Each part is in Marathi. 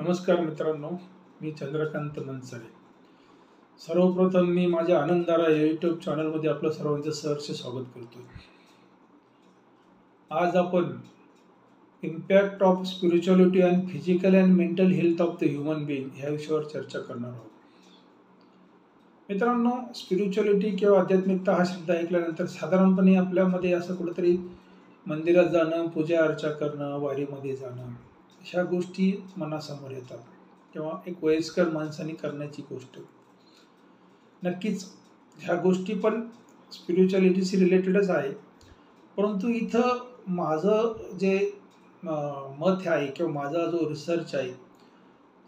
नमस्कार मित्रांनो, मी चंद्रकांत मनसरे. सर्वप्रथम मी माझ्या आनंदारा या यूट्यूब चॅनलमध्ये आपलं सर्वांचं सहर्ष स्वागत करतो. आज आपण impact of spirituality and physical and mental health of the human being ह्या विषयावर चर्चा करणार आहोत. मित्रांनो, स्पिरिच्युअलिटी किंवा आध्यात्मिकता हा शब्द ऐकल्यानंतर साधारणपणे आपल्यामध्ये असं कुठेतरी मंदिरात जाणं, पूजा अर्चा करणं, वारीमध्ये जाणं ह्या गोष्टी मनासमोर येतात किंवा एक वयस्कर माणसाने करण्याची गोष्ट. नक्कीच ह्या गोष्टी पण स्पिरिच्युअलिटीशी रिलेटेडच आहे, परंतु इथं माझं जे मत आहे किंवा माझा जो रिसर्च आहे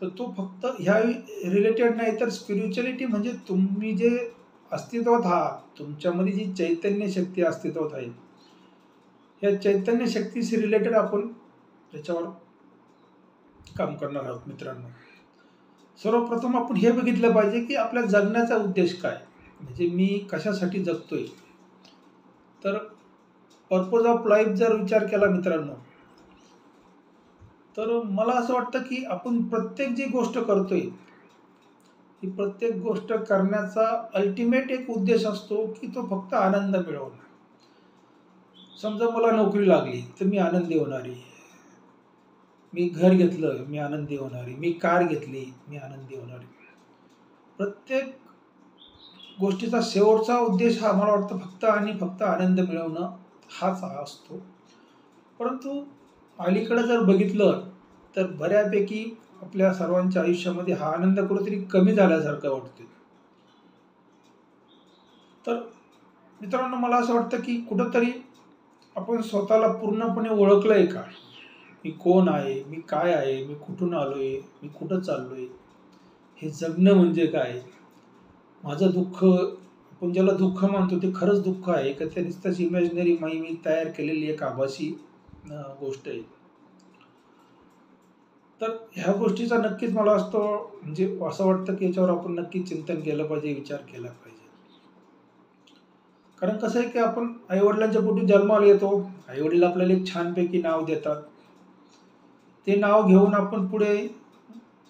तर तो फक्त ह्या रिलेटेड नाही, तर स्पिरिच्युअलिटी म्हणजे तुम्ही जे अस्तित्वात आहात, तुमच्यामध्ये जी चैतन्य शक्ती अस्तित्वात आहे, या चैतन्य शक्तीशी रिलेटेड आपण त्याच्यावर काम करणार आहोत. मित्रांनो, सर्वप्रथम आपण हे बघितलं पाहिजे की आपल्या जगण्याचा उद्देश काय, म्हणजे मी कशासाठी जगतोय. तर पर्पज ऑफ लाईफ जर विचार केला मित्रांनो, तर मला असं वाटतं की आपण प्रत्येक जी गोष्ट करतोय ही प्रत्येक गोष्ट करण्याचा अल्टिमेट एक उद्देश असतो की तो फक्त आनंद मिळवणं. समजा मला नोकरी लागली तर मी आनंदी होणार आहे, मी घर घेतलं मी आनंदी होणार आहे, मी कार घेतली मी आनंदी होणार आहे. प्रत्येक गोष्टीचा शेवटचा उद्देश हा मला वाटतं फक्त आणि फक्त आनंद मिळवणं हाच असतो. परंतु अलीकडे जर बघितलं तर बऱ्यापैकी आपल्या सर्वांच्या आयुष्यामध्ये हा आनंद कुठेतरी कमी झाल्यासारखं वाटते. तर मित्रांनो, मला असं वाटतं की कुठंतरी आपण स्वतःला पूर्णपणे ओळखलंय का, मी कोण आहे, मी काय आहे, मी कुठून आलोय, मी कुठं चाललोय, हे जगणं म्हणजे काय, माझं दुःख, आपण ज्याला दुःख मानतो ते खरंच दुःख आहे का ते नुसतंच इमॅजिनरी मी तयार केलेली एक आभासी गोष्ट आहे. तर ह्या गोष्टीचा नक्कीच मला म्हणजे असं वाटतं की याच्यावर आपण नक्कीच चिंतन केलं पाहिजे, विचार केला पाहिजे. कारण कसं आहे की आपण आईवडिलांच्या पोटी जन्माला येतो, आईवडील आपल्याला एक छानपैकी नाव देतात, ते नाव घेऊन आपण पुढे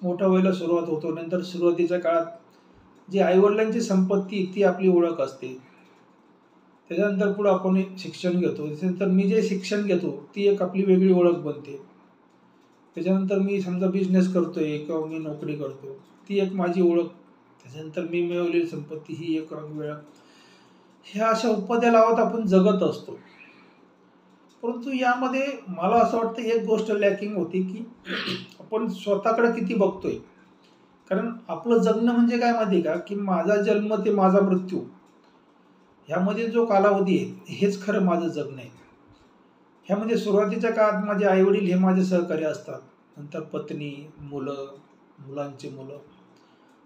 मोठ्या व्हायला सुरुवात होतो. नंतर सुरुवातीच्या काळात जी आईवडिलांची संपत्ती ती आपली ओळख असते. त्याच्यानंतर पुढे आपण शिक्षण घेतो, त्याच्यानंतर मी जे शिक्षण घेतो ती एक आपली वेगळी ओळख बनते. त्याच्यानंतर मी समजा बिझनेस करतोय किंवा मी नोकरी करतो, ती एक माझी ओळख. त्याच्यानंतर मी मिळवलेली संपत्ती ही एक वेगळा. ह्या अशा उपाध्या लावत आपण जगत असतो. परंतु यामध्ये मला असं वाटतं एक गोष्ट लॅकिंग होती की आपण स्वतःकडे किती बघतोय. कारण आपलं जगणं म्हणजे काय माहिती का, की माझा जन्म ते माझा मृत्यू ह्यामध्ये जो कालावधी आहे हेच खरं माझं जगणं आहे. ह्यामध्ये सुरुवातीच्या काळात माझे आईवडील हे माझे सहकारी असतात, नंतर पत्नी, मुलं, मुलांचे मुलं,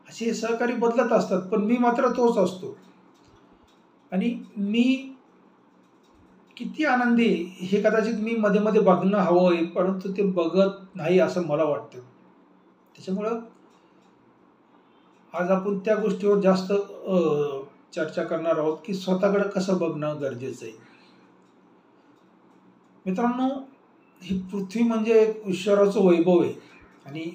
असे सहकारी बदलत असतात, पण मी मात्र तोच असतो. आणि मी किती आनंदी हे कदाचित मी मध्ये मध्ये बघणं हवं आहे, परंतु ते बघत नाही असं मला वाटतं. त्याच्यामुळं आज आपण त्या गोष्टीवर जास्त चर्चा करणार आहोत की स्वतःकडे कसं बघणं गरजेचं आहे. मित्रांनो, ही पृथ्वी म्हणजे एक ईश्वराचं वैभव आहे आणि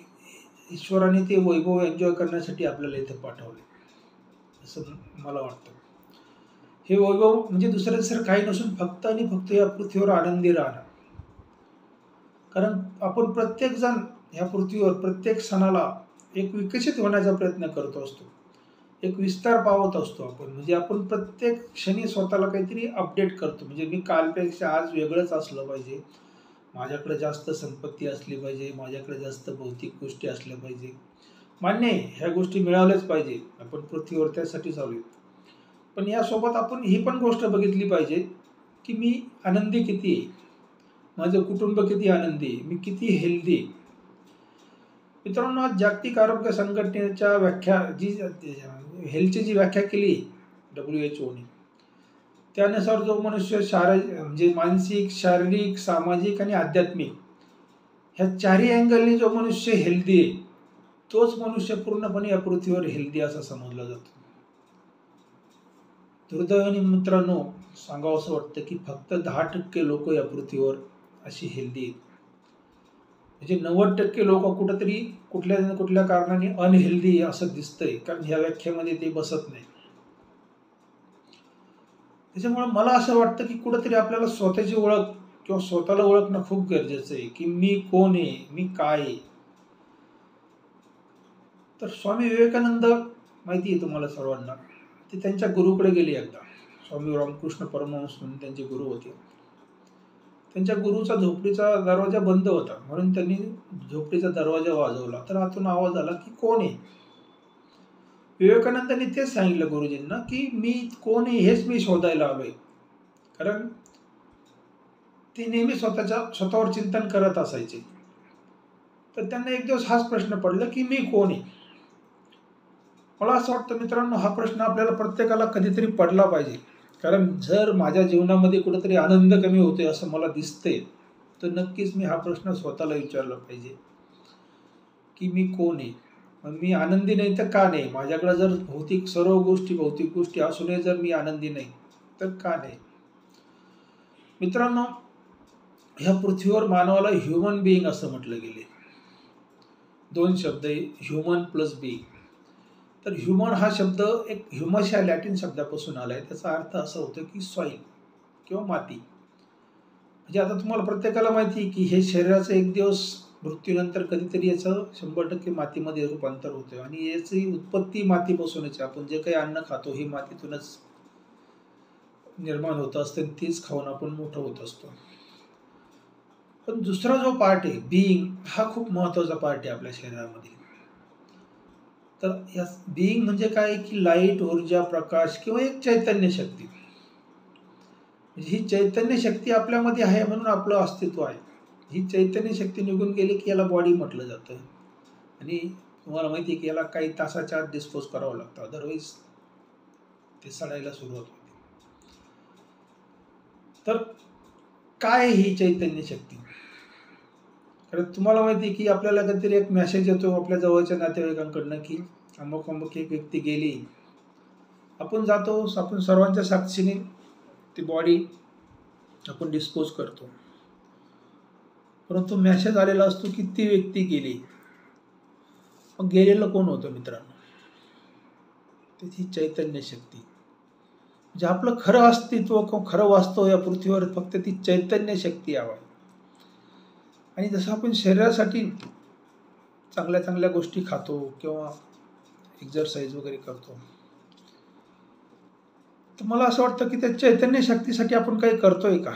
ईश्वराने ते वैभव एन्जॉय करण्यासाठी आपल्याला इथे पाठवले असं मला वाटतं. हे वैभव म्हणजे दुसरं काही नसून फक्त आणि फक्त या पृथ्वीवर आनंदी राहणं. कारण आपण प्रत्येक जण ह्या पृथ्वीवर प्रत्येक सणाला एक विकसित होण्याचा प्रयत्न करतो असतो, एक विस्तार पावत असतो आपण. म्हणजे आपण प्रत्येक क्षणी स्वतःला काहीतरी अपडेट करतो. म्हणजे मी कालपेक्षा आज वेगळंच असलं पाहिजे, माझ्याकडे जास्त संपत्ती असली पाहिजे, माझ्याकडे जास्त भौतिक गोष्टी असल्या पाहिजे. मान्य आहे, ह्या गोष्टी मिळवल्याच पाहिजे, आपण पृथ्वीवर त्यासाठी चालू आहे. पण यासोबत आपण ही पण गोष्ट बघितली पाहिजे की मी आनंदी किती आहे, माझं कुटुंब किती आनंदी आहे, मी किती हेल्दी आहे. मित्रांनो, आज जागतिक आरोग्य संघटनेच्या हेल्थची जी व्याख्या केली WHO ने, त्यानुसार जो मनुष्य म्हणजे मानसिक, शारीरिक, सामाजिक आणि आध्यात्मिक ह्या चारही अँगलनी जो मनुष्य हेल्दी आहे तोच मनुष्य पूर्णपणे या पृथ्वीवर हेल्दी असा समजला जातो. दुर्दैवाने मित्रांनो, सांगावं असं वाटतं की फक्त 10% लोक या पृथ्वीवर अशी हेल्दी आहेत. म्हणजे 90% लोक कुठंतरी कुठल्या ना कुठल्या कारणाने अनहेल्दी असं दिसतंय, कारण ह्या व्याख्येमध्ये ते बसत नाही. त्याच्यामुळे मला असं वाटतं की कुठंतरी आपल्याला स्वतःची ओळख किंवा स्वतःला ओळखणं खूप गरजेचं आहे, की मी कोण आहे, मी काय आहे. तर स्वामी विवेकानंद माहिती आहे तुम्हाला सर्वांना, ते त्यांच्या गुरुकडे गेले एकदा. स्वामी रामकृष्ण परमहंस म्हणून त्यांचे गुरु होते. त्यांच्या गुरुचा झोपडीचा दरवाजा बंद होता, म्हणून त्यांनी झोपडीचा दरवाजा वाजवला. तर आतून आवाज आला की कोण आहे. विवेकानंदांनी तेच सांगितलं गुरुजींना, की मी कोण आहे हेच मी शोधायला आलोय. कारण ते नेहमी स्वतःवर चिंतन करत असायचे. तर त्यांना एक दिवस हाच प्रश्न पडला की मी कोण आहे. मला असं वाटतं मित्रांनो, हा प्रश्न आपल्याला प्रत्येकाला कधीतरी पडला पाहिजे. कारण जर माझ्या जीवनामध्ये कुठेतरी आनंद कमी होतोय असं मला दिसतंय, तर नक्कीच मी हा प्रश्न स्वतःला विचारला पाहिजे की मी कोण आहे. मग मी आनंदी नाही तर का नाही. माझ्याकडे जर सर्व भौतिक गोष्टी असूनही जर मी आनंदी नाही तर का नाही. मित्रांनो, ह्या पृथ्वीवर मानवाला ह्युमन बिईंग असं म्हटलं गेले. 2 शब्द आहे, ह्युमन प्लस बिईंग. तर ह्युमन हा शब्द एक ह्युमस या लॅटिन शब्दापासून आलाय. त्याचा अर्थ असा होतो की सॉईल किंवा माती. म्हणजे आता तुम्हाला प्रत्येकाला माहिती आहे की हे शरीराचं एक दिवस मृत्यूनंतर कधीतरी याचं 100% मातीमध्ये रूपांतर होतं आणि याची उत्पत्ती मातीपासूनच आहे. आपण जे काही अन्न खातो हे मातीतूनच निर्माण होत असतं, तीच खाऊन आपण मोठं होत असतो. पण दुसरा जो पार्ट आहे बिईंग, हा खूप महत्वाचा पार्ट आहे आपल्या शरीरामध्ये. तर या बिईंग म्हणजे काय की लाईट, ऊर्जा, प्रकाश किंवा एक चैतन्य शक्ती. म्हणजे ही चैतन्य शक्ती आपल्यामध्ये आहे म्हणून आपलं अस्तित्व आहे. ही चैतन्य शक्ती निघून गेली की याला बॉडी म्हटलं जातं. आणि तुम्हाला माहिती आहे की याला काही तासाच्या आत डिस्पोज करावं लागतं, अदरवाईज ते सडायला सुरुवात होते. तर काय ही चैतन्य शक्ती. कारण तुम्हाला माहिती आहे की आपल्याला कधीतरी एक मेसेज येतो आपल्या जवळच्या नातेवाईकांकडनं की अमुक अमुक एक व्यक्ती गेली. आपण जातो, आपण सर्वांच्या साक्षीने ती बॉडी आपण डिस्पोज करतो. परंतु मेसेज आलेला असतो की ती व्यक्ती गेली. मग गेलेलं कोण होतं मित्रांनो. त्याची चैतन्य शक्ती. म्हणजे आपलं खरं अस्तित्व किंवा खरं वास्तव या पृथ्वीवर फक्त ती चैतन्य शक्ती आहे. आणि जसं आपण शरीरासाठी चांगल्या चांगल्या गोष्टी खातो किंवा एक्सरसाइज वगैरे करतो, तर मला असं वाटतं की त्या चैतन्य शक्तीसाठी आपण काही करतोय का.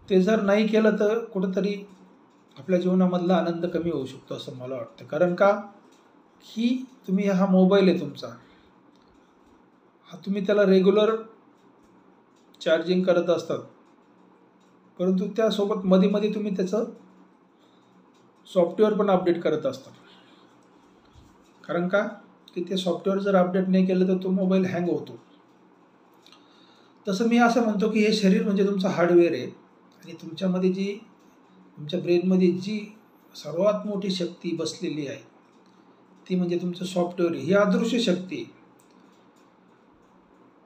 ते जर नाही केलं तर कुठंतरी आपल्या जीवनामधला आनंद कमी होऊ शकतो असं मला वाटतं. कारण का की तुम्ही हा मोबाईल आहे तुमचा, हा तुम्ही त्याला रेग्युलर चार्जिंग करत असतात, परंतु त्यासोबत मध्ये मध्ये तुम्ही त्याचं सॉफ्टवेअर पण अपडेट करत असतात. कारण का की ते सॉफ्टवेअर जर अपडेट नाही केलं तर तो मोबाईल हँग होतो. तसं मी असं म्हणतो की हे शरीर म्हणजे तुमचं हार्डवेअर आहे आणि तुमच्या ब्रेनमध्ये जी सर्वात मोठी शक्ती बसलेली आहे ती म्हणजे तुमचं सॉफ्टवेअर. ही अदृश्य शक्ती आहे,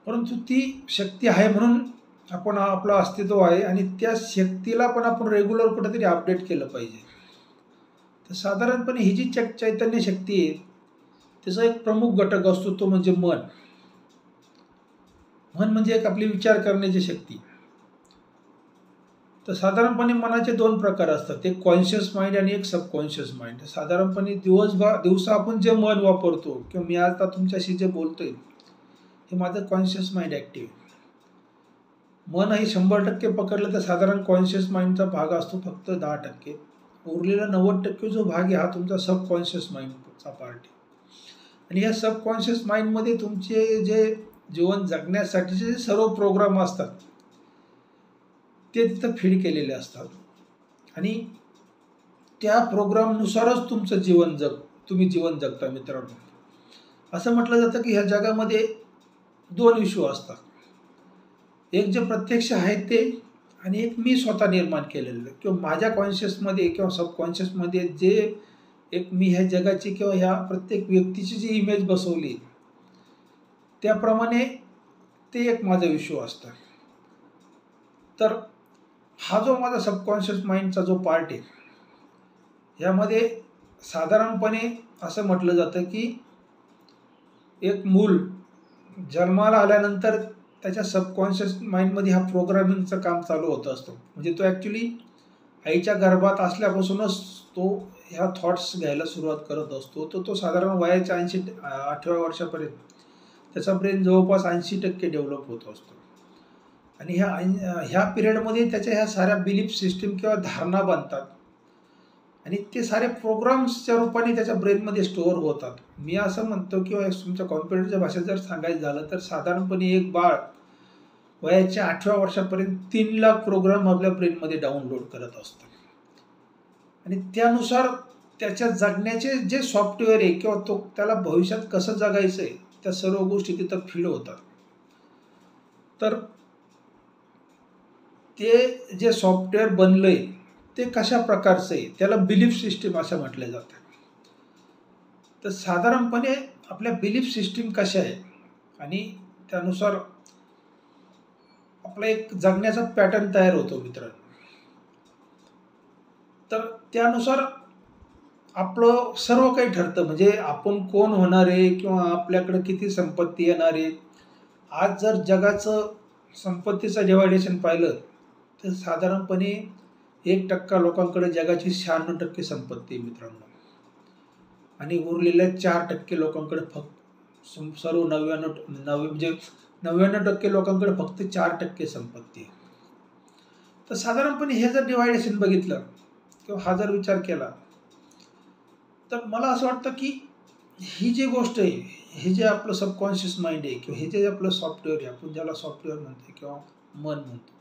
परंतु ती शक्ती आहे म्हणून आपलं अस्तित्व आहे आणि त्या शक्तीला पण आपण रेग्युलर कुठेतरी अपडेट केलं पाहिजे. तर साधारणपणे ही जी चैतन्य शक्ती आहे त्याचा एक प्रमुख घटक असतो, तो म्हणजे मन. मन म्हणजे एक आपली विचार करण्याची शक्ती. तर साधारणपणे मनाचे 2 प्रकार असतात, एक कॉन्शियस माइंड आणि एक सबकॉन्शियस माइंड. साधारणपणे दिवसा आपण जे मन वापरतो किंवा मी आता तुमच्याशी जे बोलतोय हे माझं कॉन्शियस माइंड ॲक्टिव्ह आहे. मन हे 100% पकडलं तर साधारण कॉन्शियस माइंडचा भाग असतो फक्त 10%. उरलेला 90% जो भाग आहे हा तुमचा सबकॉन्शियस माइंडचा पार्ट आहे. आणि या सबकॉन्शियस माइंडमध्ये तुमचे जे जीवन जगण्यासाठीचे सर्व प्रोग्राम असतात ते तिथं फीड केलेले असतात आणि त्या प्रोग्रामनुसारच तुम्ही जीवन जगता मित्रांनो. असं म्हटलं जातं की ह्या जगामध्ये 2 विश्व असतात, एक जे प्रत्यक्ष आहे ते आणि एक मी स्वतः निर्माण केलेलं किंवा माझ्या कॉन्शियसमध्ये किंवा सबकॉन्शियसमध्ये जे एक मी ह्या जगाची किंवा ह्या प्रत्येक व्यक्तीची जी इमेज बसवली त्याप्रमाणे ते एक माझं विश्व असतं. तर हा जो माझा सबकॉन्शियस माइंडचा जो पार्ट आहे, यामध्ये साधारणपणे असं म्हटलं जातं की एक मूल जन्माला आल्यानंतर त्याच्या सबकॉन्शियस माइंडमध्ये हा प्रोग्रामिंगचं काम चालू होत असतं. म्हणजे तो ॲक्च्युली आईच्या गर्भात असल्यापासूनच तो ह्या थॉट्स घ्यायला सुरुवात करत असतो. तो साधारण वयाच्या 8व्या वर्षापर्यंत त्याचा ब्रेन जवळपास 80% डेव्हलप होत असतो. आणि ह्या पिरियडमध्ये त्याच्या ह्या साऱ्या बिलीफ सिस्टीम किंवा धारणा बनतात आणि ते सारे प्रोग्राम्सच्या रूपाने त्याच्या ब्रेनमध्ये स्टोअर होतात. मी असं म्हणतो किंवा तुमच्या कॉम्प्युटरच्या भाषेत जर सांगायचं झालं तर साधारणपणे एक बाळ वयाच्या 8व्या वर्षापर्यंत 3,00,000 प्रोग्राम आपल्या ब्रेनमध्ये डाउनलोड करत असतं आणि त्यानुसार त्याच्या जगण्याचे जे सॉफ्टवेअर आहे किंवा त्याला भविष्यात कसं जगायचं आहे त्या सर्व गोष्टी तिथं फीड होतात. तर ते जे सॉफ्टवेअर बनलंय ते कशा प्रकारचं आहे त्याला बिलीफ सिस्टीम असं म्हटलं जातं. तर साधारणपणे आपल्या बिलीफ सिस्टीम कशा आहे आणि त्यानुसार आपला एक जगण्याचा पॅटर्न तयार होतो मित्रांनो. तर त्यानुसार आपलं सर्व काही ठरतं. म्हणजे आपण कोण होणार आहे किंवा आपल्याकडे किती संपत्ती येणार आहे. आज जर जगाचं संपत्तीचं डिव्हायडेशन पाहिलं तर साधारणपणे 1% लोकांकडे जगाची 96% संपत्ती आहे मित्रांनो आणि उरलेल्या 4% लोकांकडे फक्त सर्व 99% लोकांकडे फक्त 4% संपत्ती आहे. तर साधारणपणे हे जर डिव्हायडेशन बघितलं किंवा हा जर विचार केला तर मला असं वाटतं की ही जी गोष्ट आहे, हे जे आपलं सबकॉन्शियस माइंड आहे किंवा हे जे आपलं सॉफ्टवेअर आहे, आपण ज्याला सॉफ्टवेअर म्हणतो किंवा मन म्हणतो,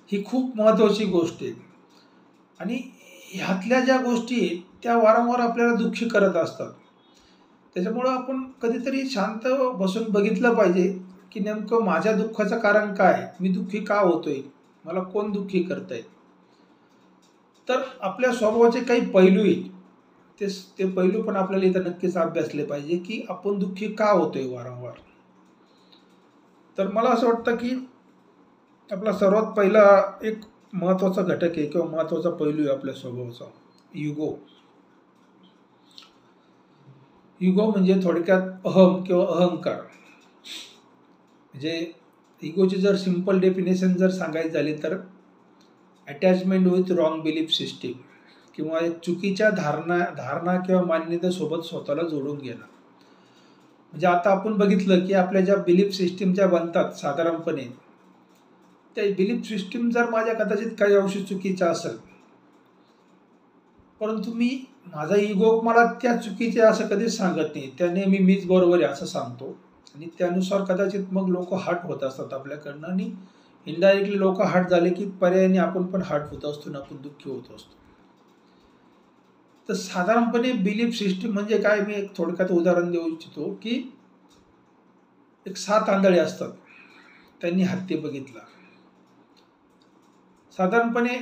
ही खूप महत्त्वाची गोष्ट आहे आणि ह्यातल्या ज्या गोष्टी आहेत त्या वारंवार आपल्याला दुःखी करत असतात. त्याच्यामुळं आपण कधीतरी शांत बसून बघितलं पाहिजे की नेमकं माझ्या दुःखाचं कारण काय, मी दुःखी का होतोय, मला कोण दुःखी करतंय. तर आपल्या स्वभावाचे काही पैलू आहेत, ते पैलू पण आपल्याला इथं नक्कीच अभ्यासले पाहिजे की आपण दुःखी का होतोय वारंवार. तर मला असं वाटतं की आपला सर्वात पहिला एक महत्त्वाचा घटक आहे किंवा महत्त्वाचा पैलू आहे आपल्या स्वभावाचा, इगो. इगो म्हणजे थोडक्यात अहम किंवा अहंकार. म्हणजे इगोची जर सिंपल डेफिनेशन जर सांगायची झाली तर attachment with wrong belief system किंवा एक चुकीच्या धारणा किंवा मान्यतेसोबत स्वतःला जोडून घेणं. म्हणजे आता आपण बघितलं की आपल्या ज्या बिलीफ सिस्टीम ज्या बनतात साधारणपणे, त्या बिलीफ सिस्टीम जर माझ्या कदाचित काही अंशी चुकीच्या असेल, परंतु माझा इगो मला त्या चुकीचे असं कधीच सांगत नाही. त्या नेहमी मीच बरोबर आहे असं सांगतो आणि त्यानुसार कदाचित मग लोक हर्ट होत असतात आपल्याकडनं आणि इनडायरेक्टली लोक हर्ट झाले की पर्यायाने आपण पण हर्ट होत असतो आणि आपण दुःखी होत असतो. तर साधारणपणे बिलीफ सिस्टीम म्हणजे काय, मी एक थोडक्यात उदाहरण देऊ इच्छितो की एक 7 आंधळे असतात, त्यांनी हत्ती बघितला. साधारणपणे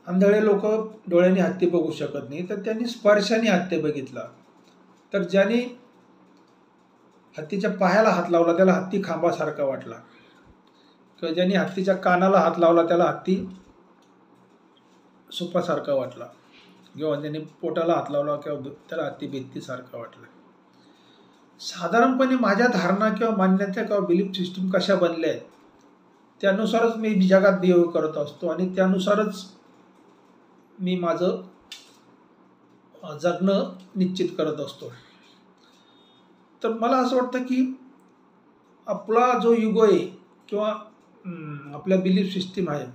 आंधळे लोक डोळ्यांनी हत्ती बघू शकत नाही, तर त्यांनी स्पर्शाने हत्ती बघितला. तर ज्याने हत्तीच्या पायाला हात लावला त्याला हत्ती खांबासारखा वाटला किंवा ज्याने हत्तीच्या कानाला हात लावला त्याला हत्ती सुपासारखा वाटला किंवा ज्याने पोटाला हात लावला किंवा त्याला हत्ती भित्तीसारखा वाटला. साधारणपणे माझ्या धारणा किंवा मान्यता किंवा बिलीफ सिस्टीम कशा बनल्या आहेत त्यानुसारच मी जगात बिहेव करत असतो आणि त्यानुसारच मी माझं जगणं निश्चित करत असतो. तर मला असं वाटतं की आपला जो युगो आहे किंवा आपल्या बिलीफ सिस्टीम आहे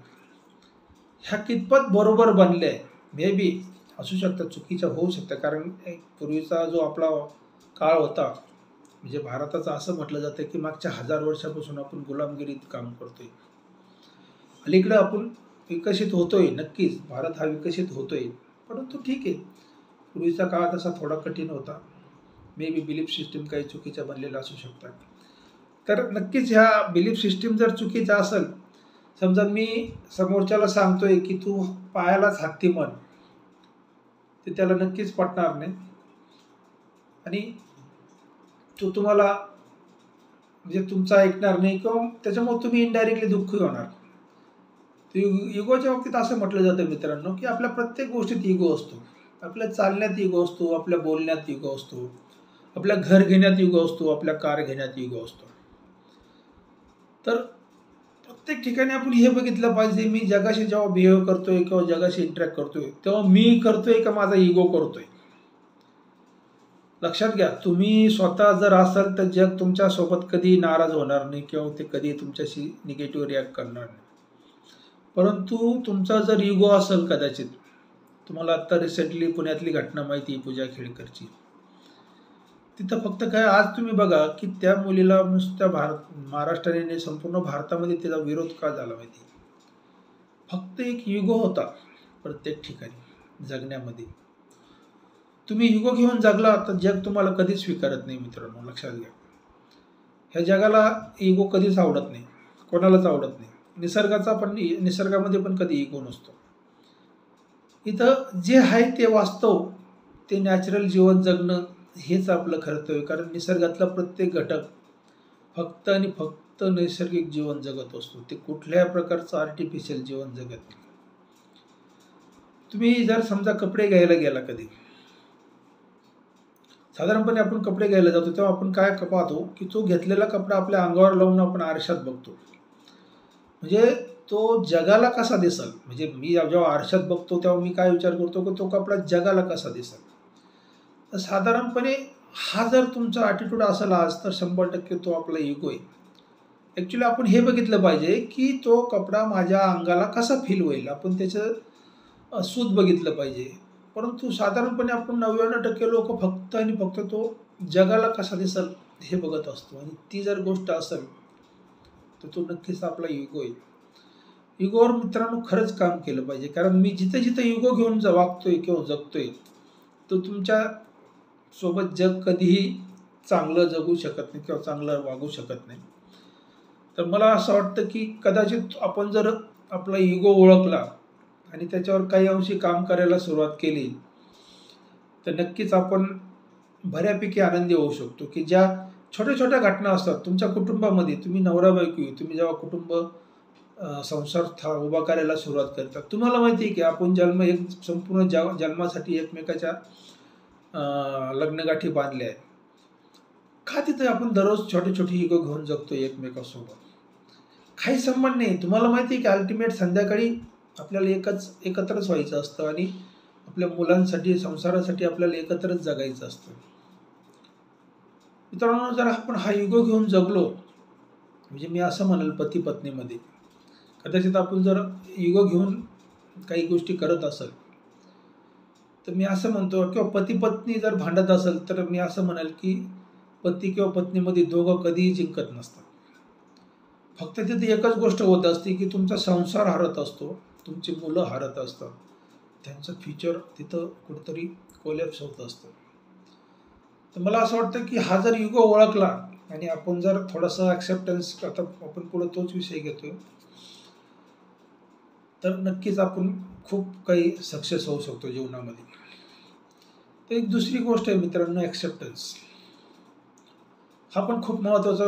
ह्या कितपत बरोबर बनल्या आहे, मे बी असू शकतं, चुकीच्या होऊ शकतं. कारण पूर्वीचा जो आपला काळ होता, म्हणजे भारताचं असं म्हटलं जातं की मागच्या 1000 वर्षापासून आपण गुलामगिरीत काम करतोय. अलीकडं आपण विकसित होतोय, नक्कीच भारत हा विकसित होतोय, परंतु ठीक आहे, पूर्वीचा काळ तसा थोडा कठीण होता. मे बी बिलीफ सिस्टीम काही चुकीच्या बनलेल्या असू शकतात. तर नक्कीच ह्या बिलीफ सिस्टीम जर चुकीच्या असेल, समजा मी समोरच्याला सांगतोय की तू पायालाच हत्ती म्हण, ते त्याला नक्कीच पटणार नाही आणि तो तुम्हाला म्हणजे तुमचं ऐकणार नाही किंवा त्याच्यामुळे तुम्ही इनडायरेक्टली दुःखी होणार. तर इगोच्या बाबतीत असं म्हटलं जातं मित्रांनो, की आपल्या प्रत्येक गोष्टीत इगो असतो. आपल्या चालण्यात इगो असतो, आपल्या बोलण्यात इगो असतो, आपल्या घर घेण्यात इगो असतो, आपल्या कार घेण्यात इगो असतो. तर प्रत्येक ठिकाणी आपण हे बघितलं पाहिजे, मी जगाशी जेव्हा बिहेव करतोय किंवा जगाशी इंटरॅक्ट करतोय तेव्हा मी करतोय का माझा इगो करतोय. लक्षात घ्या, तुम्ही स्वतः जर असाल तर जग तुमच्या सोबत कधी नाराज होणार नाही किंवा ते कधी तुमच्याशी निगेटिव्ह रिॲक्ट करणार नाही. परंतु तुमचा जर इगो असेल, कदाचित तुम्हाला आत्ता रिसेंटली पुण्यातली घटना माहिती आहे, पूजा खेडकरची. तिथं फक्त काय, आज तुम्ही बघा की त्या मुलीला नुसत्या महाराष्ट्राने संपूर्ण भारतामध्ये त्याचा विरोध का झाला माहिती. फक्त एक इगो होता प्रत्येक ठिकाणी जगण्यामध्ये. तुम्ही इगो घेऊन जगला तर जग तुम्हाला कधीच स्वीकारत नाही मित्रांनो, लक्षात घ्या. ह्या जगाला इगो कधीच आवडत नाही, कोणालाच आवडत नाही. निसर्गामध्ये पण कधी इगो नसतो. इथं जे आहे ते वास्तव, ते नॅचरल जीवन जगणं हेच आपलं कर्तव्य. कारण निसर्गातला प्रत्येक घटक फक्त आणि फक्त नैसर्गिक जीवन जगत असतो, ते कुठल्याही प्रकारचं आर्टिफिशियल जीवन जगत नाही. तुम्ही जर समजा कपडे घ्यायला गेला कधी, साधारणपणे आपण कपडे घ्यायला जातो तेव्हा आपण काय पाहतो की तो घेतलेला कपडा आपल्या अंगावर लावून आपण आरशात बघतो. म्हणजे तो जगाला कसा दिसेल, म्हणजे मी जेव्हा आरशात बघतो तेव्हा मी काय विचार करतो की तो कपडा जगाला कसा दिसेल. तर साधारणपणे हा जर तुमचा ॲटिट्यूड असेल आज, तर 100% तो आपला इगो आहे. ॲक्च्युली आपण हे बघितलं पाहिजे की तो कपडा माझ्या अंगाला कसा फील होईल, आपण त्याचं सूत बघितलं पाहिजे. परंतु साधारणपणे आपण 99% लोक फक्त आणि फक्त तो जगाला कसा दिसेल हे बघत असतो. आणि ती जर गोष्ट असेल तर तो नक्कीच आपला इगो आहे. इगोवर मित्रांनो खरंच काम केलं पाहिजे. कारण मी जिथे इगो घेऊन वागतोय किंवा जगतोय, तो तुमच्या सोबत जग कधीही चांगलं जगू शकत नाही किंवा चांगलं वागू शकत नाही. तर मला असं वाटतं की कदाचित आपण जर आपला इगो ओळखला आणि त्याच्यावर काही अंशी काम करायला सुरुवात केली तर नक्कीच आपण बऱ्यापैकी आनंदी होऊ शकतो. की ज्या छोट्या छोट्या घटना असतात तुमच्या कुटुंबामध्ये, तुम्ही नवरा बायको, तुम्ही जेव्हा कुटुंब संसार उभा करायला सुरुवात करतात, तुम्हाला माहिती आहे की आपण संपूर्ण जन्मासाठी एकमेकाच्या लग्नगाठी बांधल्या आहेत. का तिथे आपण दररोज छोटे छोटे इगो घेऊन जगतो एकमेकासोबत, काही संबंध नाही. तुम्हाला माहिती आहे की अल्टिमेट संध्याकाळी आपल्याला एकत्रच व्हायचं असतं आणि आपल्या मुलांसाठी, संसारासाठी आपल्याला एकत्रच जगायचं असतं. मित्रांनो, जर आपण हा इगो घेऊन जगलो, म्हणजे मी असं म्हणाल पती पत्नीमध्ये कदाचित आपण जर इगो घेऊन काही गोष्टी करत असेल, तर मी असं म्हणतो, किंवा पती पत्नी जर भांडत असेल तर मी असं म्हणाल की पती किंवा पत्नीमध्ये दोघं कधीही जिंकत नसतात. फक्त तिथे एकच गोष्ट होत असते की तुमचा संसार हरत असतो, तुमची मुलं हरत असतात, त्यांचं फ्युचर तिथं कुठेतरी कोलॅप्स होत असतं. तर मला असं वाटतं की हा जर इगो ओळखला आणि आपण जर थोडासा ॲक्सेप्टन्स, आता आपण पुढे तोच विषय घेतोय, तर नक्कीच आपण खूप काही सक्सेस होऊ शकतो जीवनामध्ये. तर एक दुसरी गोष्ट आहे मित्रांनो, ॲक्सेप्टन्स. हा पण खूप महत्त्वाचा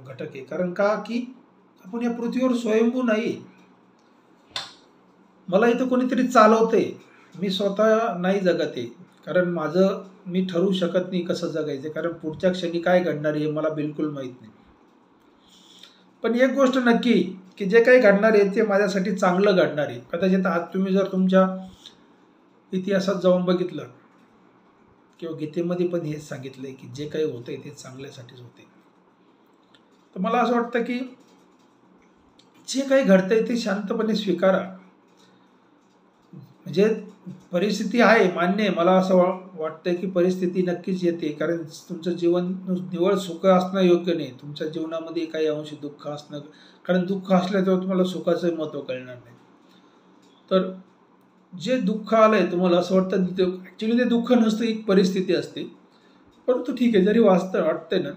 घटक आहे. कारण का की आपण या पृथ्वीवर स्वयंभू नाही. मला इथं कोणीतरी चालवतंय, मी स्वतः नाही जगत आहे. कारण मी ठरवू शकत नाही कसं जगायचं, कारण पुढच्या क्षणी काय घडणार आहे हे मला बिलकुल माहीत नाही. पण एक गोष्ट नक्की की जे काही घडणार आहे ते माझ्यासाठी चांगलं घडणार आहे. कदाचित आज तुम्ही जर तुमच्या इतिहासात जाऊन बघितलं किंवा गीतेमध्ये पण हेच सांगितलंय की जे काही होतंय ते चांगल्यासाठीच होते. तर मला असं वाटतं की जे काही घडतंय ते शांतपणे स्वीकारा. म्हणजे परिस्थिती आहे, मान्य आहे. मला असं वाटतं की परिस्थिती नक्कीच येते, कारण तुमचं जीवन निव्वळ सुख असणं योग्य नाही. तुमच्या जीवनामध्ये काही अंशी दुःख असणं, कारण दुःख असल्याचं तुम्हाला सुखाचं महत्त्व कळणार नाही. तर जे दुःख आलंय तुम्हाला असं वाटतं, ॲक्च्युली ते दुःख नसतं, एक परिस्थिती असते. परंतु ठीक आहे, जरी वाटतंय ना,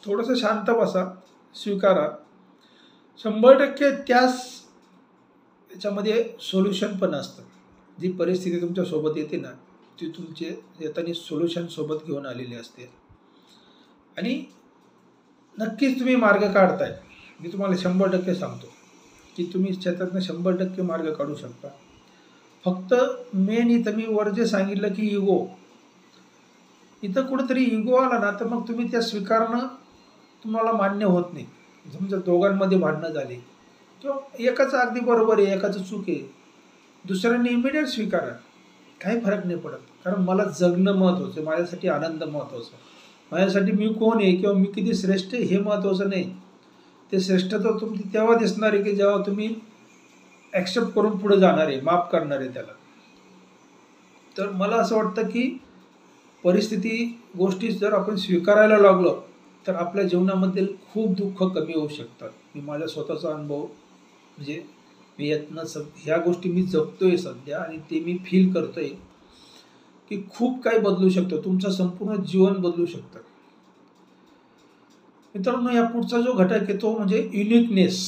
थोडंसं शांत बसा, स्वीकारा. 100% त्याच्यामध्ये सोल्युशन पण असतं. जी परिस्थिती तुमच्या सोबत येते ना, ती तुमचे येताना सोल्युशन सोबत घेऊन आलेली असते आणि नक्कीच तुम्ही मार्ग काढताय. मी तुम्हाला 100% सांगतो की तुम्ही त्याच्यातनं 100% मार्ग काढू शकता. फक्त मेन इथं मी वर जे सांगितलं की इगो, इथं कुठेतरी इगो आला ना तर मग तुम्ही त्या स्वीकारणं तुम्हाला मान्य होत नाही. समजा दोघांमध्ये भांडणं झाली किंवा एकाचं अगदी बरोबर आहे, एकाचं चूक आहे, दुसऱ्याने इमिडिएट स्वीकारा, काही फरक नाही पडत. कारण मला जगणं महत्त्वाचं आहे, माझ्यासाठी आनंद महत्त्वाचा आहे, माझ्यासाठी मी कोण आहे किंवा मी किती श्रेष्ठ आहे हे महत्त्वाचं नाही. ते श्रेष्ठत्व तुमची तेव्हा दिसणार आहे की जेव्हा तुम्ही ॲक्सेप्ट करून पुढे जाणार आहे, माफ करणार आहे त्याला. तर मला असं वाटतं की परिस्थिती गोष्टी जर आपण स्वीकारायला लागलो तर आपल्या जीवनामधील खूप दुःख कमी होऊ शकतात. मी माझा स्वतःचा अनुभव म्हणजे मी यातनं ह्या गोष्टी मी जगतोय सध्या आणि ते मी फील करतोय की खूप काही बदलू शकतं, तुमचं संपूर्ण जीवन बदलू शकतं. मित्रांनो, या पुढचा जो घटक आहे तो म्हणजे युनिकनेस.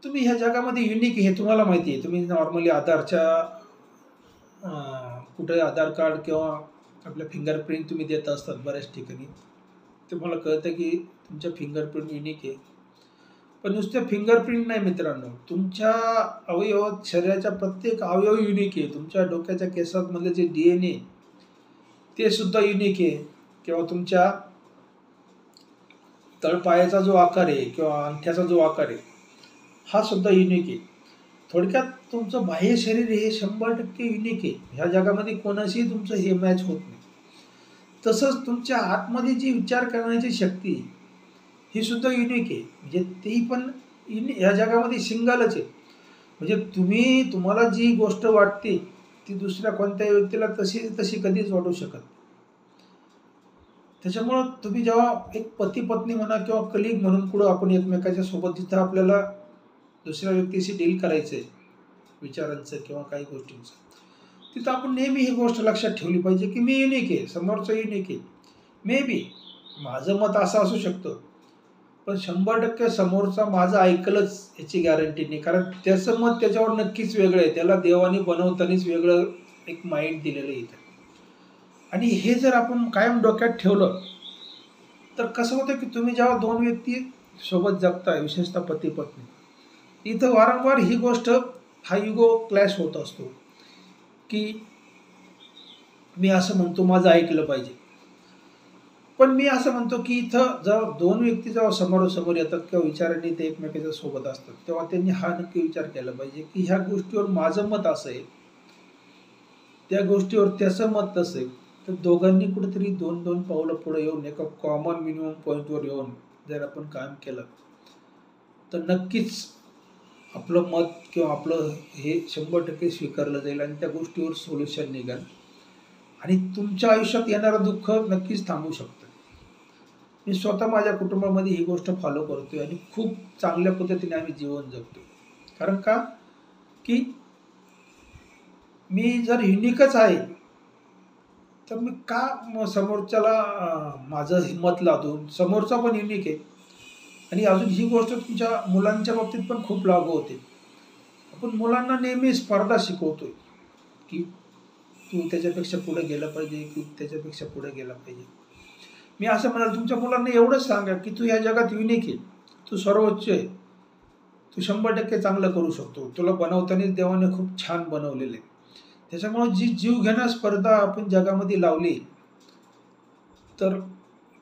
तुम्ही ह्या जगामध्ये युनिक हे तुम्हाला माहिती आहे. तुम्ही नॉर्मली आधारच्या कुठे आधार कार्ड किंवा आपल्या फिंगरप्रिंट तुम्ही देत असतात बऱ्याच ठिकाणी, तुम्हाला कळतं की तुमच्या फिंगरप्रिंट युनिक आहे. पण नुसत्या फिंगरप्रिंट नाही मित्रांनो, तुमच्या अवयवात शरीराच्या प्रत्येक अवयव युनिक आहे. तुमच्या डोक्याच्या केसांमधले जे DNA ते सुद्धा युनिक आहे, किंवा तुमच्या तळपायाचा जो आकार आहे किंवा अंगठ्याचा जो आकार आहे हा सुद्धा युनिक आहे. थोडक्यात तुमचं बाह्य शरीर हे 100% युनिक आहे. ह्या जगामध्ये कोणाशीही तुमचं हे मॅच होत नाही. तसंच तुमच्या आतमध्ये जी विचार करण्याची शक्ती ही सुद्धा युनिक आहे. म्हणजे ती पण ह्या जगामध्ये सिंगलच आहे. म्हणजे तुम्हाला जी गोष्ट वाटते ती दुसऱ्या कोणत्याही व्यक्तीला तशी कधीच वाटू शकत. त्याच्यामुळं तुम्ही जेव्हा एक पती पत्नी म्हणा किंवा कलीग म्हणून कुठं आपण एकमेकाच्या सोबत जिथं आपल्याला दुसऱ्या व्यक्तीशी डील करायचं आहे विचारांचं किंवा काही गोष्टींचं, तिथं आपण नेहमी ही गोष्ट लक्षात ठेवली पाहिजे की मी युनिक आहे, समोरचं युनिक आहे. मे बी माझं मत असं असू शकतं, पण 100% समोरचा माझं ऐकलंच याची गॅरंटी नाही. कारण त्याचं मत त्याच्यावर नक्कीच वेगळं आहे. त्याला देवाने बनवतानाच वेगळं एक माइंड दिलेलं आहे इथं. आणि हे जर आपण कायम डोक्यात ठेवलं तर कसं होतं की तुम्ही जेव्हा 2 व्यक्ती सोबत जगताय, विशेषतः पती पत्नी, इथं वारंवार ही गोष्ट हा इगो क्लॅश होत असतो की मी असं म्हणतो माझं ऐकलं पाहिजे. पण मी असं म्हणतो की इथं जेव्हा 2 व्यक्ती जेव्हा समोरासमोर येतात किंवा विचारांनी ते एकमेकांच्या सोबत असतात तेव्हा त्यांनी हा नक्की विचार केला पाहिजे की ह्या गोष्टीवर माझं मत असं आहे, त्या गोष्टीवर त्याचं मत तसं आहे. तर दोघांनी कुठेतरी 2-2 पावलं पुढे येऊन एका कॉमन मिनिमम पॉईंटवर येऊन जर आपण काम केलं तर नक्कीच आपलं मत किंवा आपलं हे 100% स्वीकारलं जाईल आणि त्या गोष्टीवर सोल्युशन निघेल आणि तुमच्या आयुष्यात येणारं दुःख नक्कीच थांबू शकतं. मी स्वतः माझ्या कुटुंबामध्ये ही गोष्ट फॉलो करतोय आणि खूप चांगल्या पद्धतीने आम्ही जीवन जगतोय. कारण का की मी जर युनिकच आहे तर मी का समोरच्याला माझं मत लादून, समोरचा पण युनिक आहे. आणि अजून ही गोष्ट तुमच्या मुलांच्या बाबतीत पण खूप लागू होते. आपण मुलांना नेहमी स्पर्धा शिकवतोय की तू त्याच्यापेक्षा पुढे गेला पाहिजे, की त्याच्यापेक्षा पुढे गेला पाहिजे. मी असं म्हणाल तुमच्या मुलांना एवढंच सांगा की तू ह्या जगात युनिक आहे, तू सर्वोच्च आहे, तू 100% चांगलं करू शकतो, तुला बनवतानाच देवाने खूप छान बनवलेलं आहे. त्याच्यामुळे जी जीव घेणं स्पर्धा आपण जगामध्ये लावली तर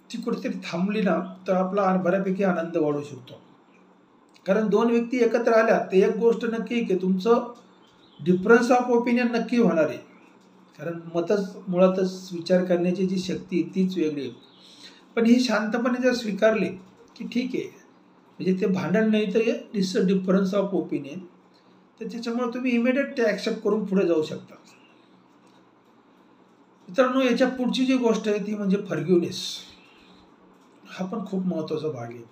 ती कुठेतरी थांबली ना तर आपला बऱ्यापैकी आनंद वाढू शकतो. कारण 2 व्यक्ती एकत्र आल्या तर एक गोष्ट नक्की की तुमचं डिफरन्स ऑफ ओपिनियन नक्की होणार आहे. कारण मतच मुळातच विचार करण्याची जी शक्ती तीच वेगळी आहे. पण ही शांतपणे जर स्वीकारली की ठीक आहे, म्हणजे ते भांडण नाही तर it's a difference of opinion, तर त्याच्यामुळे तुम्ही इमिडिएट ते ॲक्सेप्ट करून पुढे जाऊ शकता. मित्रांनो, याच्या पुढची जी गोष्ट आहे ती म्हणजे फॉरगिव्हनेस. हा पण खूप महत्त्वाचा भाग आहे.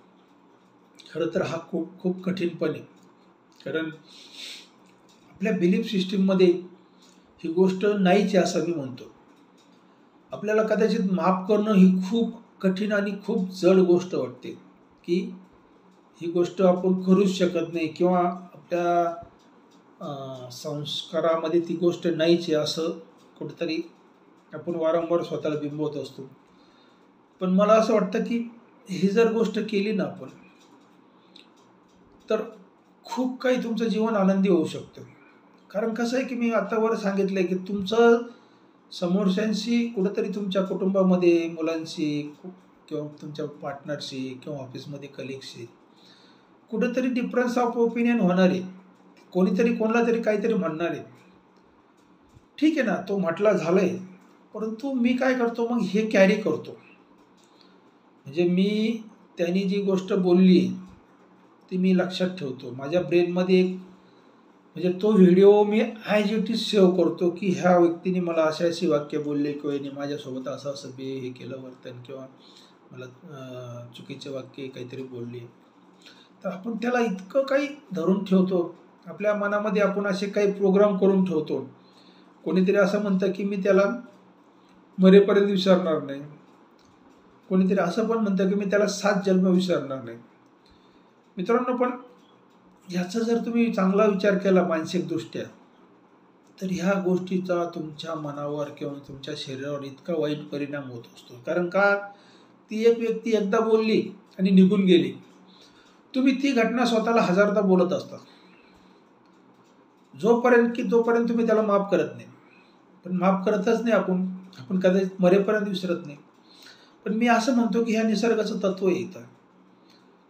खरं तर हा खूप खूप कठीण पण आहे. कारण आपल्या बिलीफ सिस्टीममध्ये ही गोष्ट नाहीच आहे असं मी म्हणतो. आपल्याला कदाचित माफ करणं ही खूप कठीण आणि खूप जड गोष्ट वाटते की ही गोष्ट आपण करूच शकत नाही किंवा आपल्या संस्कारामध्ये ती गोष्ट नाहीच आहे असं कुठेतरी आपण वारंवार स्वतःला बिंबवत असतो. पण मला असं वाटतं की ही जर गोष्ट केली ना आपण तर खूप काही तुमचं जीवन आनंदी होऊ शकतं. कारण कसं आहे की मी आतावर सांगितलं आहे की तुमचं समोरच्यांशी कुठेतरी तुमच्या कुटुंबामध्ये मुलांशी किंवा तुमच्या पार्टनरशी किंवा ऑफिसमध्ये कलिगशी कुठेतरी डिफरन्स ऑफ ओपिनियन होणार आहे. कोणीतरी कोणाला तरी काहीतरी म्हणणार आहे. ठीक आहे ना, तो म्हटला झालंय, परंतु मी काय करतो मग हे कॅरी करतो. म्हणजे मी त्यांनी जी गोष्ट बोलली ती मी लक्षात ठेवतो. माझ्या ब्रेनमध्ये एक म्हणजे तो video me as it is save करतो की ह्या व्यक्तीने मला अशी वाक्य बोलले किंवा याने माझ्यासोबत असं हे केलं वर्तन किंवा मला चुकीचे वाक्य काहीतरी बोलले. तर आपण त्याला इतकं काही धरून ठेवतो. आपल्या मनामध्ये आपण असे काही प्रोग्राम करून ठेवतो. कोणीतरी असं म्हणतं की मी त्याला मरेपर्यंत विसरणार नाही. कोणीतरी असं पण म्हणतं की मी त्याला 7 जन्म विसरणार नाही. मित्रांनो, पण ह्याचा जर तुम्ही चांगला विचार केला मानसिकदृष्ट्या, तर ह्या गोष्टीचा तुमच्या मनावर किंवा तुमच्या शरीरावर इतका वाईट परिणाम होत असतो. कारण का, ती एक व्यक्ती एकदा बोलली आणि निघून गेली. तुम्ही ती घटना स्वतःला 1000दा बोलत असता जोपर्यंत तुम्ही त्याला माफ करत नाही. पण माफ करतच नाही आपण कदाचित मरेपर्यंत विसरत नाही. पण मी असं म्हणतो की ह्या निसर्गाचं तत्व आहे इथं,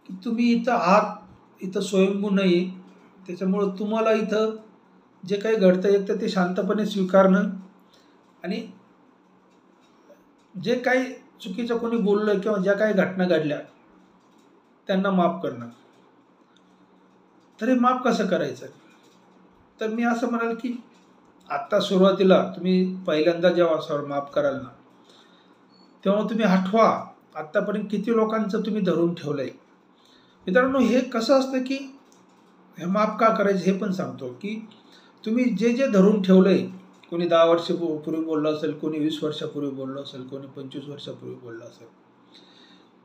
की तुम्ही इथं आहात, इथं स्वयंभू नाही. त्याच्यामुळं तुम्हाला इथं जे काही घडतं एक तर ते शांतपणे स्वीकारणं आणि जे काही चुकीचं कोणी बोललं किंवा ज्या काही घटना घडल्या त्यांना माफ करणं. तर हे माफ कसं करायचं? तर मी असं म्हणाल की आत्ता सुरुवातीला तुम्ही पहिल्यांदा जेव्हा माफ कराल ना, तेव्हा तुम्ही आठवा आत्तापर्यंत किती लोकांचं तुम्ही धरून ठेवलंय. मित्रांनो, हे कसं असतं की हे माफ का करायचं हे पण सांगतो की तुम्ही जे धरून ठेवलंय, कोणी 10 वर्षापूर्वी बोललं असेल, कोणी 20 वर्षापूर्वी बोललं असेल, कोणी 25 वर्षापूर्वी बोललं असेल,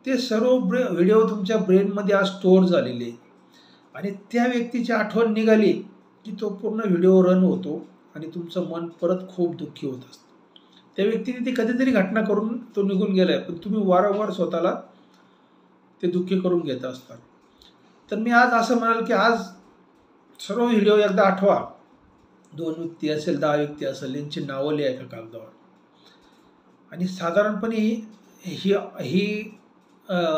ते सर्व व्हिडिओ तुमच्या ब्रेनमध्ये आज स्टोअर झालेले आणि त्या व्यक्तीची आठवण निघाली की तो पूर्ण व्हिडिओ रन होतो आणि तुमचं मन परत खूप दुःखी होत असतं. त्या व्यक्तीने ती कधीतरी घटना करून तो निघून गेलाय, पण तुम्ही वारंवार स्वतःला ते दुःखी करून घेत असता. तर मी आज असं म्हणाल की आज सर्व व्हिडिओ एकदा आठवा. 2 व्यक्ती असेल, 10 व्यक्ती असेल, यांची नावं लिहा एका कागदावर आणि साधारणपणे ही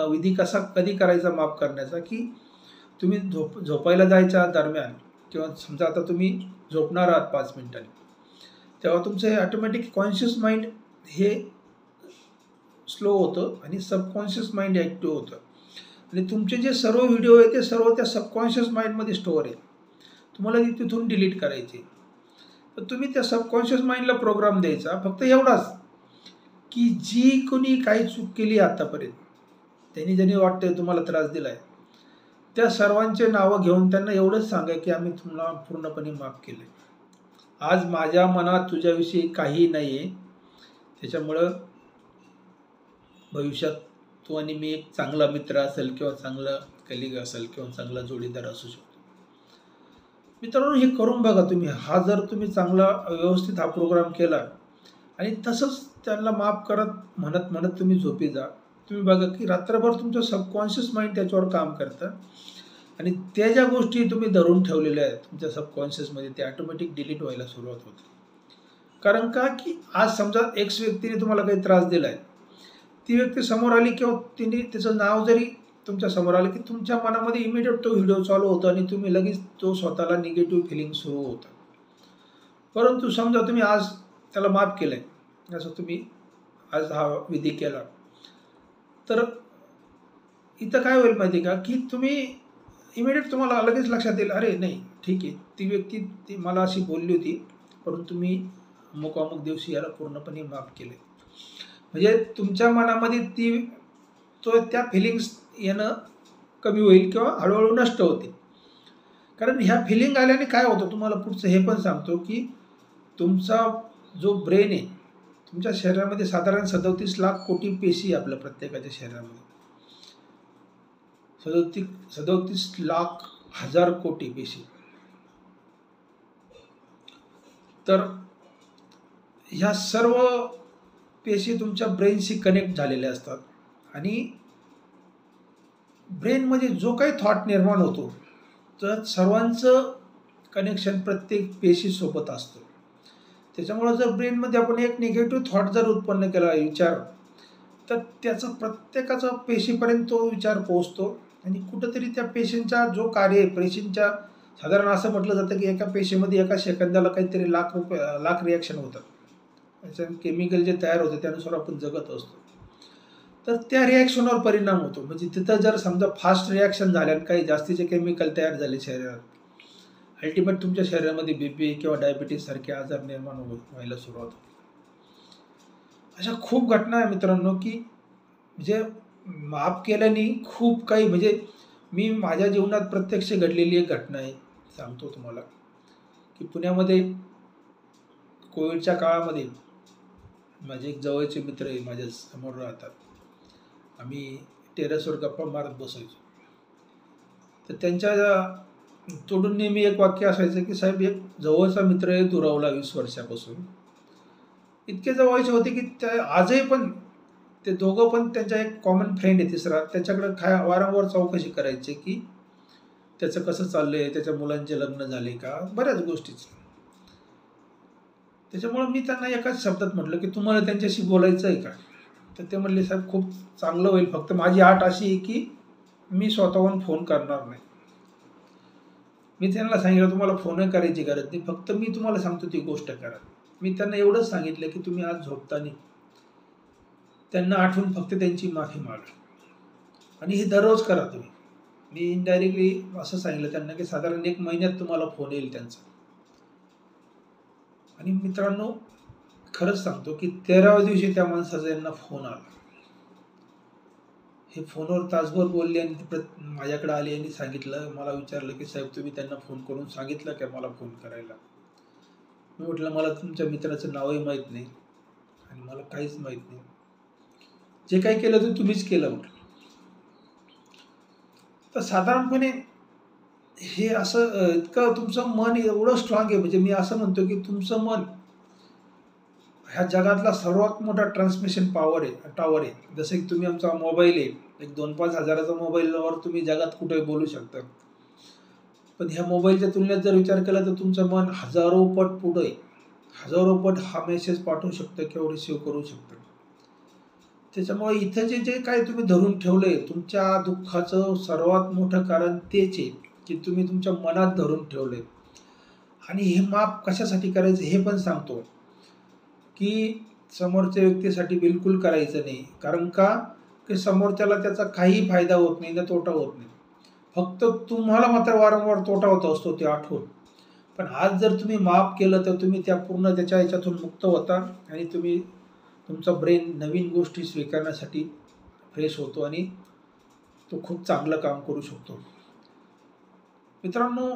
विधी कधी करायचा माफ करण्याचा, की तुम्ही झोपायला जायच्या दरम्यान किंवा समजा आता तुम्ही झोपणार आहात 5 मिनिटांनी, तेव्हा तुमचं हे ऑटोमॅटिक कॉन्शियस माइंड हे स्लो होतं आणि सबकॉन्शियस माइंड ॲक्टिव्ह होतं आणि तुमचे जे सर्व व्हिडिओ आहे ते सर्व त्या सबकॉन्शियस माइंडमध्ये स्टोअर आहे. तुम्हाला ती तिथून डिलीट करायची. तर तुम्ही त्या सबकॉन्शियस माइंडला प्रोग्राम द्यायचा फक्त एवढाच, की जी कोणी काही चूक केली आतापर्यंत, त्यांनी ज्यांनी वाटतंय तुम्हाला त्रास दिलाय, त्या सर्वांचे नावं घेऊन त्यांना एवढंच सांगा की आम्ही तुम्हाला पूर्णपणे माफ केले. आज माझ्या मनात तुझ्याविषयी काही नाही आहे. त्याच्यामुळं भविष्यात तू आणि मी एक चांगला मित्र असेल किंवा चांगला कलिग असेल किंवा चांगला जोडीदार असू शकतो. मित्रांनो, हे करून बघा तुम्ही. हा जर तुम्ही चांगला व्यवस्थित हा प्रोग्राम केला आणि तसंच त्यांना माफ म्हणत तुम्ही झोपी जा, तुम्ही बघा की रात्रभर तुमचं सबकॉन्शियस माइंड त्याच्यावर काम करतं आणि त्या ज्या गोष्टी तुम्ही धरून ठेवलेल्या आहेत तुमच्या सबकॉन्शियसमध्ये ते ऑटोमॅटिक डिलीट व्हायला सुरुवात होते. कारण का, की आज समजा एक्स व्यक्तीने तुम्हाला काही त्रास दिला आहे, ती व्यक्ती समोर आली किंवा तिने तिचं नाव जरी तुमच्या समोर आलं की तुमच्या मनामध्ये इमिडिएट तो व्हिडिओ चालू होतो आणि तुम्ही लगेच तो स्वतःला निगेटिव्ह फिलिंग सुरू होतं. परंतु समजा तुम्ही आज त्याला माफ केलंय, असं तुम्ही आज हा विधी केला, तर इथं काय होईल माहिती आहे का, की तुम्ही इमिडिएट तुम्हाला लगेच लक्षात येईल, अरे नाही ठीक आहे, ती व्यक्ती ती मला अशी बोलली होती, परंतु मी अमुक दिवशी याला पूर्णपणे माफ केले. म्हणजे तुमच्या मनामध्ये त्या फिलिंग्स येणं कमी होईल किंवा हळूहळू नष्ट होतील. कारण ह्या फिलिंग आल्याने काय होतं तुम्हाला पुढचं हे पण सांगतो, की तुमचा जो ब्रेन आहे, तुमच्या शरीरामध्ये साधारण 37 लाख कोटी पेशी आपल्या प्रत्येकाच्या शरीरामध्ये, 37 लाख हजार कोटी पेशी. तर ह्या सर्व पेशी तुमच्या ब्रेनशी कनेक्ट झालेल्या असतात आणि ब्रेनमध्ये जो काही थॉट निर्माण होतो तर सर्वांचं कनेक्शन प्रत्येक पेशीसोबत असतं. त्याच्यामुळं जर ब्रेनमध्ये आपण एक निगेटिव्ह थॉट जर उत्पन्न केला विचार, तर त्याचा प्रत्येकाचा पेशीपर्यंत तो विचार पोहोचतो आणि कुठंतरी त्या पेशींचा जो कार्य आहे, पेशींच्या साधारण असं म्हटलं जातं की एका पेशीमध्ये एका सेकंदाला काहीतरी लाख रिॲक्शन होतात. त्याच्यात केमिकल जे तयार होतं त्यानुसार आपण जगत असतो. तर त्या रिॲक्शनवर परिणाम होतो. म्हणजे तिथं जर समजा फास्ट रिॲक्शन झाल्या आणि काही जास्तीचे केमिकल तयार झाले शरीरात, अल्टिमेट तुमच्या शरीरामध्ये बीपी किंवा डायबिटीस सारखे आजार निर्माण व्हायला सुरुवात होते. अशा खूप घटना आहे मित्रांनो, की म्हणजे माफ केल्याने खूप काही म्हणजे मी माझ्या जीवनात प्रत्यक्ष घडलेली एक घटना आहे सांगतो तुम्हाला, की पुण्यामध्ये कोविडच्या काळामध्ये माझे एक जवळचे मित्र आहे, माझ्या समोर राहतात. आम्ही टेरेसवर गप्पा मारत बसायचो. तर त्यांच्या तोडून नेहमी एक वाक्य असायचं की साहेब एक जवळचा मित्र आहे दुरावला 20 वर्षापासून. इतके जवळचे होते की त्या आजही पण ते दोघं पण त्यांचा एक कॉमन फ्रेंड आहे तिसरा, त्याच्याकडे वारंवार चौकशी करायचे की त्याचं कसं चाललंय, त्याच्या मुलांचे लग्न झाले का, बऱ्याच गोष्टीच. त्याच्यामुळं मी त्यांना एकाच शब्दात म्हटलं की तुम्हाला त्यांच्याशी बोलायचं आहे का? तर ते म्हणले साहेब खूप चांगलं होईल, फक्त माझी अट अशी आहे की मी स्वतःहून फोन करणार नाही. मी त्यांना सांगितलं तुम्हाला फोन करायची गरज नाही, फक्त मी तुम्हाला सांगतो ती गोष्ट करा. मी त्यांना एवढंच सांगितलं की तुम्ही आज झोपताना त्यांना आठवून फक्त त्यांची माफी मागा आणि हे दररोज करा तुम्ही. मी इनडायरेक्टली असं सांगितलं त्यांना की साधारण 1 महिन्यात तुम्हाला फोन येईल त्यांचा. आणि मित्रांनो खरंच सांगतो की 13व्या दिवशी त्या माणसाचा यांना फोन आला. हे फोनवर तासभर बोलले आणि माझ्याकडे आले आणि सांगितलं, मला विचारलं की साहेब तुम्ही त्यांना फोन करून सांगितलं का मला फोन करायला? मी म्हटलं मला तुमच्या मित्राचं नावही माहीत नाही आणि मला काहीच माहीत नाही. जे काही केलं ते तुम्हीच केलं म्हटलं. तर साधारणपणे हे असं इतकं तुमचं मन एवढं स्ट्रॉंग आहे, म्हणजे मी असं म्हणतो की तुमचं मन ह्या जगातला सर्वात मोठा ट्रान्समिशन टावर आहे. जसं की तुम्ही आमचा मोबाईल आहे, एक 2-5 हजाराचा मोबाईलवर तुम्ही जगात कुठे बोलू शकता. पण ह्या मोबाईलच्या तुलनेत जर विचार केला तर तुमचं मन हजारो पट पुढे आहे. हजारो पट हा मेसेज पाठवू शकतं किंवा रिसीव्ह करू शकतं. त्याच्यामुळे इथं जे जे काय तुम्ही धरून ठेवलंय, तुमच्या दुःखाचं सर्वात मोठं कारण तेच आहे की तुम्ही तुमच्या मनात धरून ठेवलंय. आणि हे माफ कशासाठी करायचं हे पण सांगतो की समोरच्या व्यक्तीसाठी बिलकुल करायचं नाही. कारण का की समोरच्याला त्याचा काही फायदा होत नाही ना तोटा होत नाही. फक्त तुम्हाला मात्र वारंवार तोटा होत असतो ते आठवून. पण आज जर तुम्ही माफ केलं तर तुम्ही त्या पूर्ण त्याच्या ह्याच्यातून मुक्त होता आणि तुम्ही तुमचा ब्रेन नवीन गोष्टी स्वीकारण्यासाठी फ्रेश होतो आणि तो खूप चांगलं काम करू शकतो. मित्रांनो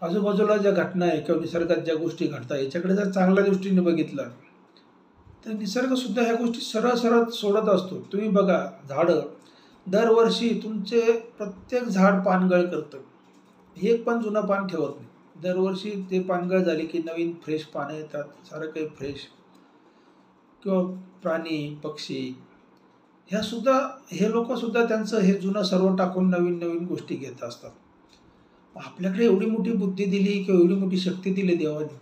आजूबाजूला ज्या घटना आहे किंवा निसर्गात ज्या गोष्टी घडतात याच्याकडे जर चांगल्या दृष्टीने बघितलं तर निसर्गसुद्धा ह्या गोष्टी सरळ सरळ सोडत असतो. तुम्ही बघा झाडं दरवर्षी तुमचे प्रत्येक झाड पानगळ करतं, एक पण जुनं पान ठेवत नाही. दरवर्षी ते पानगळ झाले की नवीन फ्रेश पानं येतात, सारं काही फ्रेश. किंवा प्राणी पक्षी हे लोकसुद्धा त्यांचं हे जुनं सर्व टाकून नवीन नवीन गोष्टी घेत असतात. आपल्याकडे एवढी मोठी बुद्धी दिली किंवा एवढी मोठी शक्ती दिली देवाने,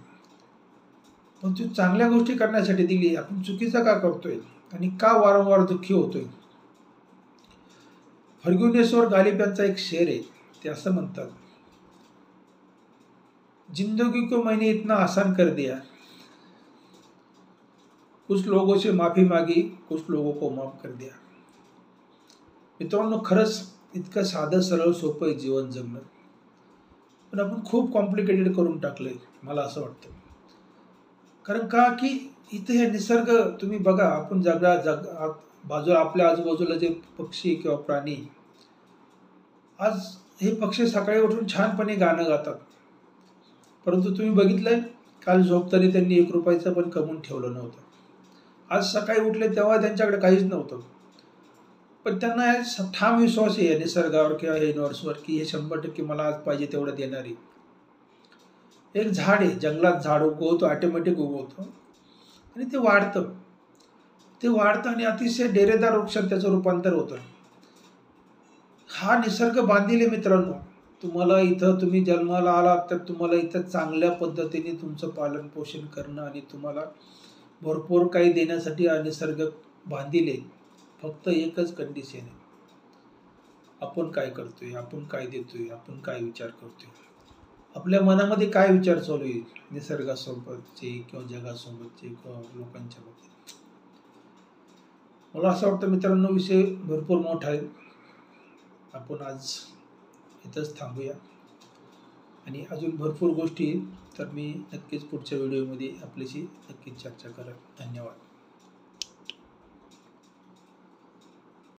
पण ती चांगल्या गोष्टी करण्यासाठी दिली. आपण चुकीचं का करतोय आणि का वारंवार दुःखी होतोय? फर्ग्युनेसवर गालिब यांचा एक शेर आहे, ते असं म्हणतात, जिंदगी को मैंने इतना आसान कर दिया, कुछ लोगों से माफी मागी, कुछ लोगों को माफ कर दिया. मित्रांनो खरंच इतकं साधं सरळ सोपं आहे जीवन जगणं, पण आपण खूप कॉम्प्लिकेटेड करून टाकलंय मला असं वाटतं. कारण का की इथे हे निसर्ग तुम्ही बघा, आपण बाजूला आपल्या आजूबाजूला जे पक्षी किंवा प्राणी, आज हे पक्षी सकाळी उठून छानपणे गाणं गातात. परंतु तुम्ही बघितलंय काल झोपताना त्यांनी 1 रुपयाचं पण कमवून ठेवलं नव्हतं. आज सकाळी उठले तेव्हा त्यांच्याकडे काहीच नव्हतं, पण त्यांना ठाम विश्वास आहे निसर्गावर किंवा हे युनिव्हर्सवर की हे 100% मला आज पाहिजे तेवढं देणार आहे. एक झाड आहे, जंगलात झाड उगवतं, ऑटोमॅटिक उगवतं आणि ते वाढतं आणि अतिशय डेरेदार वृक्षात त्याचं रूपांतर होतं. हा निसर्ग बांधील आहे मित्रांनो. तुम्हाला इथं तुम्ही जन्माला आलात तर तुम्हाला इथं चांगल्या पद्धतीने तुमचं पालन पोषण करणं आणि तुम्हाला भरपूर काही देण्यासाठी हा निसर्ग बांधिले. फक्त एकच कंडिशन आहे, आपण काय करतोय, आपण काय देतोय, आपण काय विचार करतोय, आपल्या मनामध्ये काय विचार चालू आहे निसर्गासोबतचे किंवा जगासोबतचे किंवा लोकांच्या बाबतीत. मला असं वाटतं मित्रांनो, विषय भरपूर मोठा आहे. आपण आज इथंच थांबूया आणि अजून भरपूर गोष्टी तर मी नक्कीच पुढच्या व्हिडिओमध्ये आपल्याशी नक्कीच चर्चा करेन. धन्यवाद.